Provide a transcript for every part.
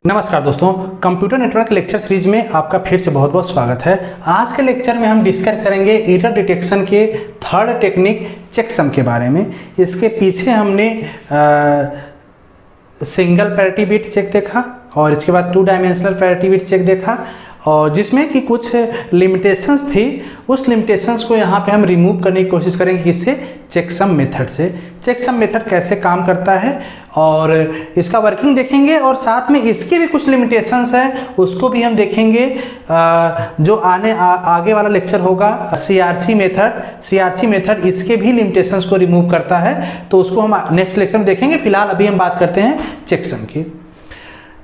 नमस्कार दोस्तों, computer network lecture series में आपका फिर से बहुत बहुत स्वागत है। आज के लेक्चर में हम डिस्कस करेंगे एरर डिटेक्शन के थर्ड टेक्निक चेकसम के बारे में। इसके पीछे हमने सिंगल पैरिटी बिट चेक देखा और इसके बाद 2 डायमेंशनल पैरिटी बिट चेक देखा और जिसमें कि कुछ लिमिटेशंस थी। उस लिमिटेशंस को यहाँ पे हम रिमूव करने की कोशिश करेंगे किससे? चेकसम मेथड से। चेकसम मेथड कैसे काम करता है और इसका वर्किंग देखेंगे और साथ में इसके भी कुछ लिमिटेशंस हैं उसको भी हम देखेंगे। जो आगे वाला लेक्चर होगा सीआरसी मेथड इसके भी लिमिटेशंस को रिमूव करता है, तो उसको हम नेक्स्ट लेक्चर में देखेंगे। फिलहाल अभी हम बात करते हैं चेकसम की।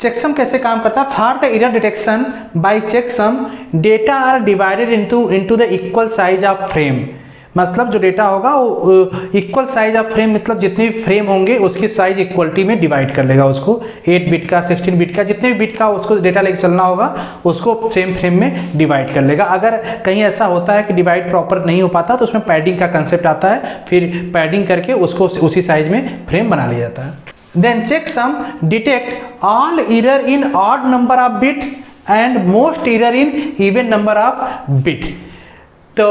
चेकसम कैसे काम करता है? For the error detection by checksum data are divided into the equal size of frame. मतलब जो डेटा होगा वो इक्वल साइज ऑफ फ्रेम, मतलब जितने भी फ्रेम होंगे उसकी साइज इक्वलिटी में डिवाइड कर लेगा उसको। 8 बिट का, 16 बिट का, जितने भी बिट का उसको डेटा लेके चलना होगा उसको सेम फ्रेम में डिवाइड कर लेगा। अगर कहीं ऐसा होता है कि डिवाइड प्रॉपर नहीं हो पाता तो उसमें पैडिंग का कंसेप्ट आता है, फिर पैडिंग करके उसको उसी साइज में फ्रेम बना लिया जाता है। Then checksum detect all error in odd number of bit and most error in even number of bit। तो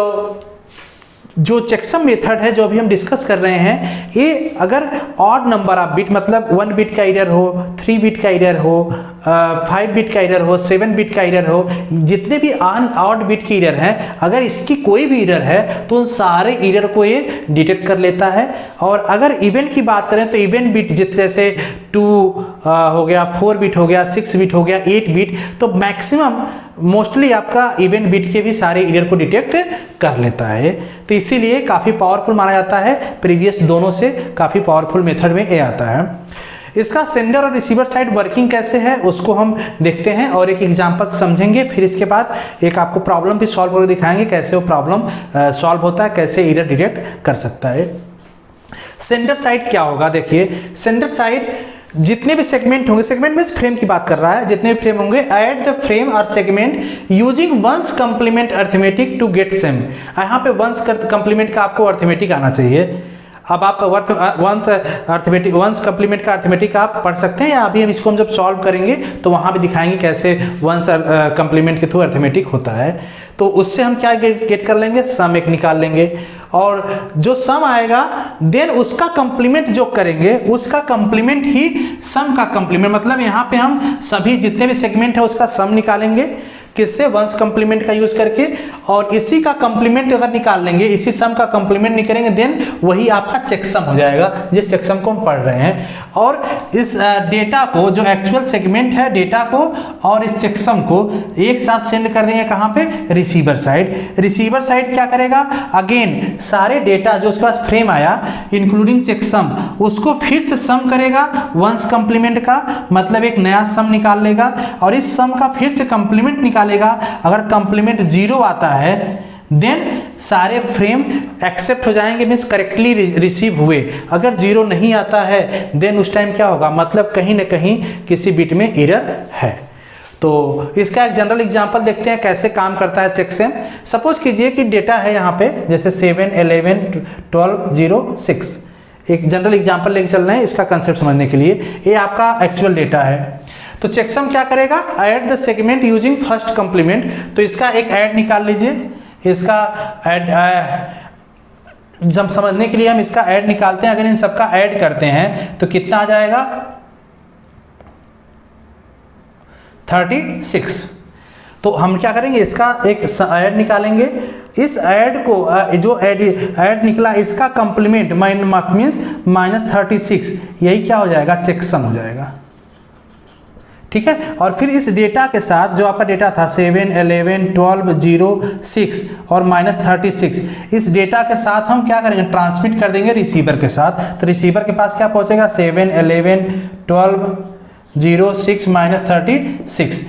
जो चेकसम मेथड है जो अभी हम डिस्कस कर रहे हैं, ये अगर ऑड नंबर ऑफ बिट, मतलब 1 बिट का एरर हो, 3 बिट का एरर हो, 5 बिट का एरर हो, 7 बिट का एरर हो, जितने भी ऑड बिट के एरर हैं, अगर इसकी कोई भी एरर है तो उन सारे एरर को ये डिटेक्ट कर लेता है। और अगर इवन की बात करें तो इवन बिट जैसे 2 हो गया, 4 बिट हो गया, 6 बिट हो गया, 8 बिट, तो मैक्सिमम मोस्टली आपका इवन बिट के भी सारे एरर को डिटेक्ट कर लेता है। तो इसीलिए काफ़ी पावरफुल माना जाता है, प्रीवियस दोनों से काफ़ी पावरफुल मेथड में ये आता है। इसका सेंडर और रिसीवर साइड वर्किंग कैसे है उसको हम देखते हैं और एक एग्जांपल समझेंगे। फिर इसके बाद एक आपको प्रॉब्लम भी सॉल्व करके दिखाएंगे कैसे वो प्रॉब्लम सॉल्व होता है, कैसे एरर डिटेक्ट कर सकता है। सेंडर साइड क्या होगा? देखिए, सेंडर साइड जितने भी सेगमेंट होंगे, सेगमेंट में फ्रेम की बात कर रहा है, जितने भी फ्रेम होंगे, ऐड द फ्रेम और segment using ones complement arithmetic to get sum. यहाँ पे वंस कंप्लीमेंट का आपको अर्थमेटिक आना चाहिए। अब आप वंस कंप्लीमेंट का अर्थमेटिक आप पढ़ सकते हैं, या अभी हम इसको जब सॉल्व करेंगे तो वहाँ भी दिखाएंगे कैसे वंस कंप्लीमेंट के थ्रू अर्थमेटिक होता है। तो उससे हम क्या गेट कर लेंगे? सम एक निकाल लेंगे और जो सम आएगा देन उसका कंप्लीमेंट जो करेंगे उसका कंप्लीमेंट ही सम का कंप्लीमेंट, मतलब यहाँ पे हम सभी जितने भी सेगमेंट है उसका सम निकालेंगे किससे? वंस कंप्लीमेंट का यूज करके। और इसी का कंप्लीमेंट अगर निकाल लेंगे, इसी सम का कंप्लीमेंट निकालेंगे, देन वही आपका चेकसम हो जाएगा जिस चेकसम को हम पढ़ रहे हैं। और इस डेटा को, जो एक्चुअल सेगमेंट है, डेटा को और इस चेकसम को एक साथ सेंड कर देंगे कहाँ पे? Receiver side. रिसीवर साइड क्या करेगा? अगेन सारे डेटा जो उसके पास फ्रेम आया इंक्लूडिंग चेकसम, उसको फिर से सम करेगा वंस कंप्लीमेंट का, मतलब एक नया सम निकाल लेगा और इस सम का फिर से कंप्लीमेंट निकालेगा। अगर कंप्लीमेंट 0 आता है देन सारे फ्रेम एक्सेप्ट हो जाएंगे, मीन्स करेक्टली रिसीव हुए। अगर 0 नहीं आता है देन उस टाइम क्या होगा? मतलब कहीं ना कहीं किसी बिट में एरर है। तो इसका एक जनरल एग्जांपल देखते हैं कैसे काम करता है चेकसम। सपोज कीजिए कि डेटा है यहाँ पे जैसे 7, 11, 12, 0, 6। एक जनरल एग्जांपल लेके चल रहे हैं इसका कंसेप्ट समझने के लिए। ये आपका एक्चुअल डेटा है। तो चेकसम क्या करेगा? Add the segment using first complement. तो इसका एक ऐड निकाल लीजिए। इसका ऐड जब समझने के लिए हम इसका ऐड निकालते हैं, अगर इन सबका ऐड करते हैं तो कितना आ जाएगा? 36। तो हम क्या करेंगे? इसका एक ऐड निकालेंगे। इस ऐड को जो ऐड निकला इसका कंप्लीमेंट मीन्स -36, यही क्या हो जाएगा? चेकसम हो जाएगा। ठीक है। और फिर इस डेटा के साथ जो आपका डेटा था 7, 11, 12, 0, 6 और -36, इस डेटा के साथ हम क्या करेंगे? ट्रांसमिट कर देंगे रिसीवर के साथ। तो रिसीवर के पास क्या पहुंचेगा? 7, 11, 12, 0, 6, -36।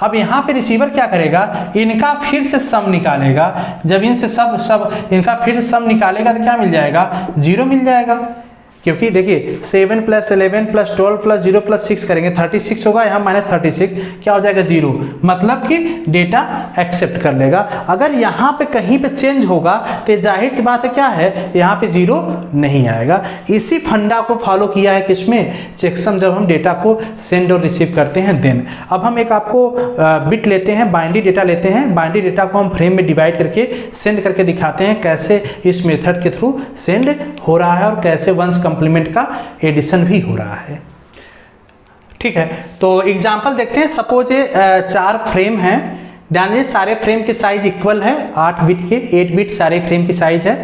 अब यहाँ पे रिसीवर क्या करेगा? इनका फिर से सम निकालेगा। जब इनसे सब इनका फिर से सम निकालेगा तो क्या मिल जाएगा? 0 मिल जाएगा। क्योंकि देखिए 7 + 11 + 12 + 0 + 6 करेंगे 36 होगा, यहाँ -36 क्या हो जाएगा 0, मतलब कि डेटा एक्सेप्ट कर लेगा। अगर यहाँ पे कहीं पे चेंज होगा तो जाहिर सी बात है क्या है, यहाँ पे 0 नहीं आएगा। इसी फंडा को फॉलो किया है किसमें, चेकसम, जब हम डेटा को सेंड और रिसीव करते हैं देन। अब हम एक आपको बिट लेते हैं, बाइनरी डेटा लेते हैं, बाइनरी डेटा को हम फ्रेम में डिवाइड करके सेंड करके दिखाते हैं कैसे इस मेथड के थ्रू सेंड हो रहा है और कैसे वंस कंप्लीमेंट का एडिशन भी हो रहा है। ठीक है, तो एग्जांपल देखते हैं। सपोज ये 4 फ्रेम हैं, ध्यान दीजिए सारे फ्रेम की साइज इक्वल है, 8 बिट के, 8 बिट सारे फ्रेम की साइज है।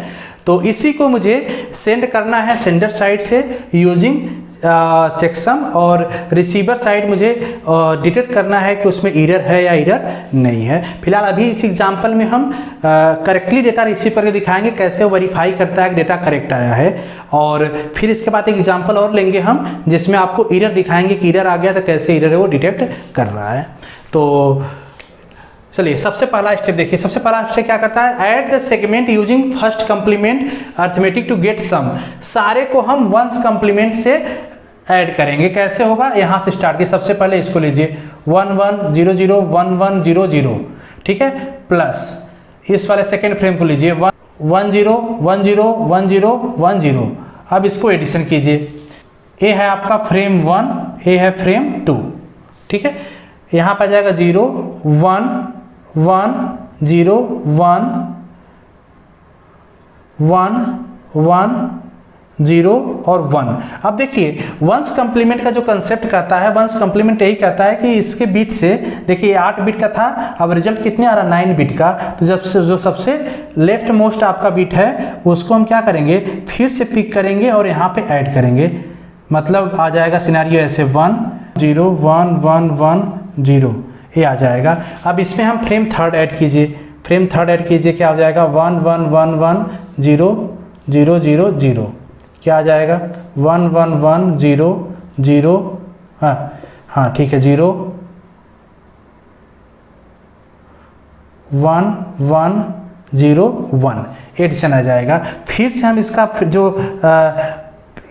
तो इसी को मुझे सेंड करना है सेंडर साइड से यूजिंग चेकसम, और रिसीवर साइड मुझे डिटेक्ट करना है कि उसमें एरर है या एरर नहीं है। फिलहाल अभी इस एग्जांपल में हम करेक्टली डेटा रिसीव करके दिखाएंगे कैसे वो वेरीफाई करता है कि डेटा करेक्ट आया है, और फिर इसके बाद एक एग्जांपल और लेंगे हम जिसमें आपको एरर दिखाएंगे कि एरर आ गया तो कैसे एरर है वो डिटेक्ट कर रहा है। तो चलिए सबसे पहला स्टेप देखिए। सबसे पहला स्टेप क्या करता है, add the segment using first complement arithmetic to get sum. सारे को हम वंस कंप्लीमेंट से ऐड करेंगे। कैसे होगा, यहाँ से स्टार्ट की सबसे पहले इसको लीजिए 1 1 0 0 1 1 0 0, ठीक है, प्लस इस वाले सेकेंड फ्रेम को लीजिए 1 0 1 0 1 0 1 0। अब इसको एडिशन कीजिए, ये है आपका फ्रेम 1, ये है फ्रेम 2, ठीक है। यहाँ पर जाएगा 0 1 1 0 1 1 1 0 और 1। अब देखिए वंस कंप्लीमेंट का जो कंसेप्ट कहता है, वंस कंप्लीमेंट यही कहता है कि इसके बिट से, देखिए 8 बिट का था, अब रिजल्ट कितने आ रहा, 9 बिट का। तो जब से जो सबसे लेफ्ट मोस्ट आपका बिट है उसको हम क्या करेंगे, फिर से पिक करेंगे और यहाँ पे ऐड करेंगे। मतलब आ जाएगा सिनेरियो ऐसे 1 0 1 1 1 0, ये आ जाएगा। अब इसमें हम फ्रेम थर्ड ऐड कीजिए, फ्रेम थर्ड ऐड कीजिए, क्या हो जाएगा 1 1 1 1 0 0 0 0, क्या आ जाएगा 1 1 1 0 0, हाँ ठीक है, 0 1 1 0 1 एडिशन आ जाएगा। फिर से हम इसका जो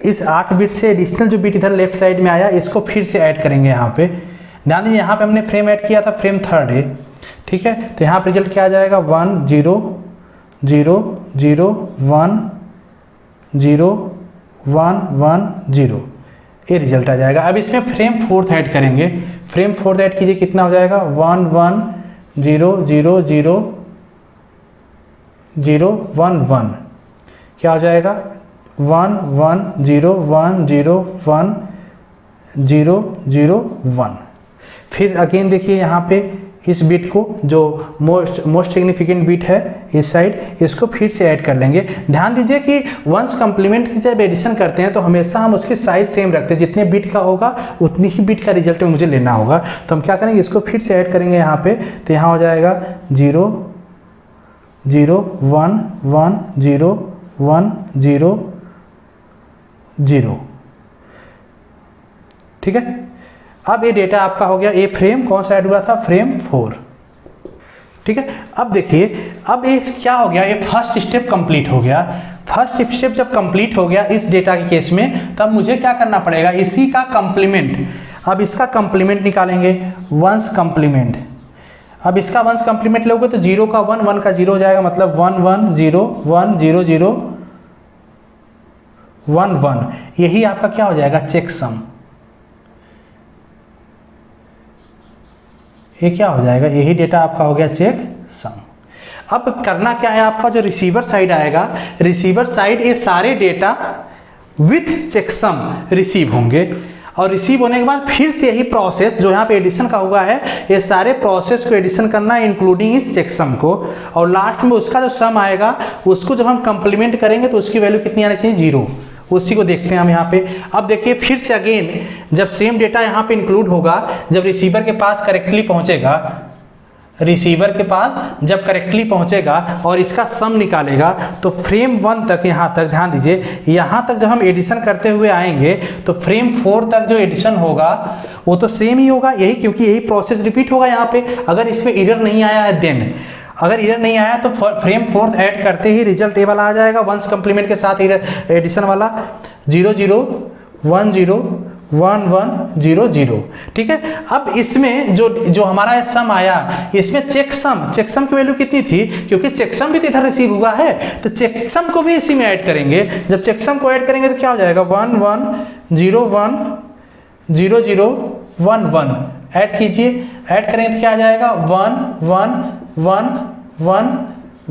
इस 8 बिट से एडिशनल जो बिट इधर लेफ्ट साइड में आया इसको फिर से ऐड करेंगे। यहाँ पे ध्यान दीजिए, यहाँ पे हमने फ्रेम ऐड किया था, फ्रेम थर्ड है, ठीक है। तो यहाँ पे रिजल्ट क्या आ जाएगा 1 0 0 0 1 0 1 1 0, ये रिजल्ट आ जाएगा। अब इसमें फ्रेम फोर्थ ऐड करेंगे, फ्रेम फोर्थ ऐड कीजिए, कितना हो जाएगा 1 1 0 0 0 0 1 1, क्या हो जाएगा 1 1 0 1 0 1 0 0 1। फिर अगेन देखिए यहाँ पे इस बिट को जो मोस्ट सिग्निफिकेंट बिट है इस साइड, इसको फिर से ऐड कर लेंगे। ध्यान दीजिए कि वंस कंप्लीमेंट की जब एडिशन करते हैं तो हमेशा हम उसकी साइज सेम रखते हैं, जितने बिट का होगा उतनी ही बिट का रिजल्ट मुझे लेना होगा। तो हम क्या करेंगे, इसको फिर से ऐड करेंगे यहाँ पे, तो यहाँ हो जाएगा 0 0 1 1 0 1 0 0, ठीक है। अब ये डेटा आपका हो गया, ये फ्रेम कौन सा ऐड हुआ था, फ्रेम 4, ठीक है। अब देखिए, अब ये क्या हो गया, ये फर्स्ट स्टेप कंप्लीट हो गया। फर्स्ट स्टेप जब कंप्लीट हो गया इस डेटा के केस में, तब मुझे क्या करना पड़ेगा, इसी का कंप्लीमेंट, अब इसका कंप्लीमेंट निकालेंगे, वंस कंप्लीमेंट। अब इसका वंस कंप्लीमेंट लोगे तो 0 का 1 1 का 0 हो जाएगा, मतलब 1 1 0 1 0 0 1 1, यही आपका क्या हो जाएगा, चेकसम। ये क्या हो जाएगा, यही डेटा आपका हो गया चेकसम। अब करना क्या है, आपका जो रिसीवर साइड आएगा, रिसीवर साइड ये सारे डेटा विथ चेकसम रिसीव होंगे, और रिसीव होने के बाद फिर से यही प्रोसेस जो यहाँ पे एडिशन का हुआ है, ये सारे प्रोसेस को एडिशन करना है इंक्लूडिंग इस चेकसम को, और लास्ट में उसका जो सम आएगा उसको जब हम कंप्लीमेंट करेंगे तो उसकी वैल्यू कितनी आनी चाहिए, 0। उसी को देखते हैं हम यहाँ पे। अब देखिए फिर से अगेन जब सेम डेटा यहाँ पे इंक्लूड होगा, जब रिसीवर के पास करेक्टली पहुँचेगा, रिसीवर के पास जब करेक्टली पहुँचेगा और इसका सम निकालेगा, तो फ्रेम 1 तक, यहाँ तक ध्यान दीजिए, यहाँ तक जब हम एडिशन करते हुए आएंगे तो फ्रेम 4 तक जो एडिशन होगा वो तो सेम ही होगा, यही क्योंकि यही प्रोसेस रिपीट होगा यहाँ पे। अगर इसमें एरर नहीं आया है देन, अगर एरर नहीं आया तो फ्रेम 4 ऐड करते ही रिजल्ट ये वाला आ जाएगा, वंस कंप्लीमेंट के साथ एडिशन वाला। 0 0 1 0 1 1 0 0। ठीक है, अब इसमें जो हमारा सम आया, इसमें चेक सम की वैल्यू कितनी थी, क्योंकि चेक सम भी तो इधर रिसीव हुआ है, तो चेक सम को भी इसी में ऐड करेंगे। जब चेक सम को ऐड करेंगे तो क्या हो जाएगा, 1 1 0 1 0 0 1 1। ऐड कीजिए, ऐड करेंगे तो क्या आ जाएगा, 1 1 1 1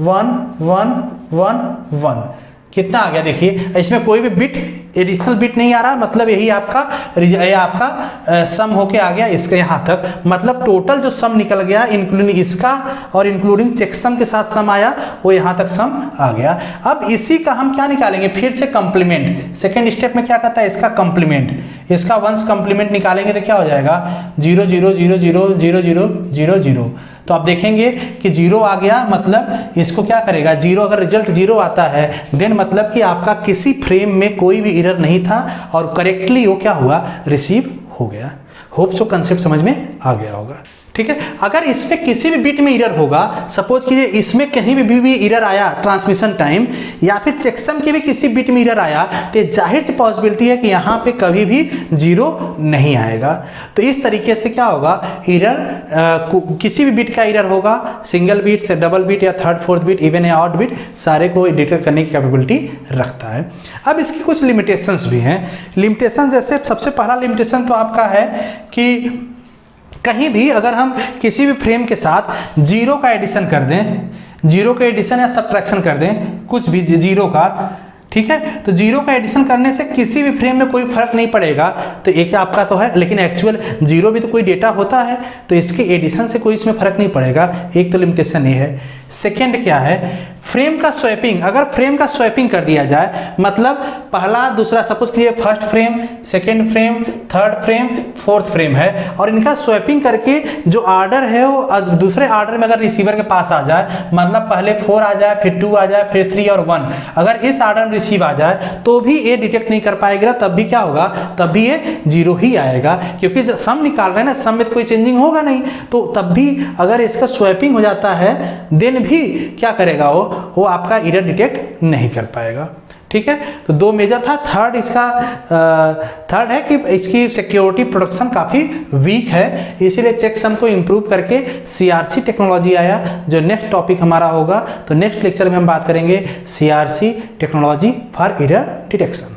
1 1 1 1। कितना आ गया देखिए, इसमें कोई भी बिट एडिशनल बिट नहीं आ रहा, मतलब यही आपका सम होके आ गया इसके यहाँ तक। मतलब टोटल जो सम निकल गया इंक्लूडिंग इसका और इंक्लूडिंग चेक सम के साथ सम आया, वो यहाँ तक सम आ गया। अब इसी का हम क्या निकालेंगे, फिर से कंप्लीमेंट। सेकेंड स्टेप में क्या करता है, इसका कंप्लीमेंट, इसका वंस कंप्लीमेंट निकालेंगे तो क्या हो जाएगा, 0 0 0 0 0 0 0 0। तो आप देखेंगे कि 0 आ गया, मतलब इसको क्या करेगा, 0 अगर रिजल्ट 0 आता है देन मतलब कि आपका किसी फ्रेम में कोई भी एरर नहीं था और करेक्टली वो क्या हुआ, रिसीव हो गया। होप सो कंसेप्ट समझ में आ गया होगा। ठीक है, अगर इसमें किसी भी बिट में एरर होगा, सपोज कीजिए इसमें कहीं भी एरर आया ट्रांसमिशन टाइम, या फिर चेकसम के भी किसी बिट में एरर आया, तो जाहिर सी पॉसिबिलिटी है कि यहाँ पे कभी भी 0 नहीं आएगा। तो इस तरीके से क्या होगा, एरर किसी भी बिट का एरर होगा, सिंगल बिट से डबल बिट या थर्ड फोर्थ बिट, इवन या ऑड बिट, सारे को डिटेक्ट करने की कैपेबिलिटी रखता है। अब इसकी कुछ लिमिटेशंस भी हैं। लिमिटेशन जैसे सबसे पहला लिमिटेशन तो आपका है कि कहीं भी अगर हम किसी भी फ्रेम के साथ 0 का एडिशन कर दें, 0 का एडिशन या सब्ट्रैक्शन कर दें, कुछ भी 0 का, ठीक है, तो 0 का एडिशन करने से किसी भी फ्रेम में कोई फर्क नहीं पड़ेगा। तो एक आपका तो है, लेकिन एक्चुअल 0 भी तो कोई डेटा होता है, तो इसके एडिशन से कोई इसमें फर्क नहीं पड़ेगा। एक तो लिमिटेशन ये है। सेकेंड क्या है, फ्रेम का स्वैपिंग। अगर फ्रेम का स्वैपिंग कर दिया जाए, मतलब पहला दूसरा, सपोज कीजिए first frame, second frame, third frame, fourth frame है, और इनका स्वैपिंग करके जो आर्डर है वो दूसरे आर्डर में अगर रिसीवर के पास आ जाए, मतलब पहले 4 आ जाए, फिर 2 आ जाए, फिर 3 और 1, अगर इस आर्डर में रिसीव आ जाए तो भी ये डिटेक्ट नहीं कर पाएगा। तब भी क्या होगा, तब भी ये 0 ही आएगा, क्योंकि सम निकाल रहे हैं ना, सम में तो कोई चेंजिंग होगा नहीं। तो तब भी अगर इसका स्वैपिंग हो जाता है देन भी क्या करेगा, वो आपका एरर डिटेक्ट नहीं कर पाएगा। ठीक है, तो 2 मेजर था। थर्ड है कि इसकी सिक्योरिटी प्रोटेक्शन काफ़ी वीक है, इसीलिए चेकसम को इम्प्रूव करके CRC टेक्नोलॉजी आया, जो नेक्स्ट टॉपिक हमारा होगा। तो नेक्स्ट लेक्चर में हम बात करेंगे CRC technology for error detection.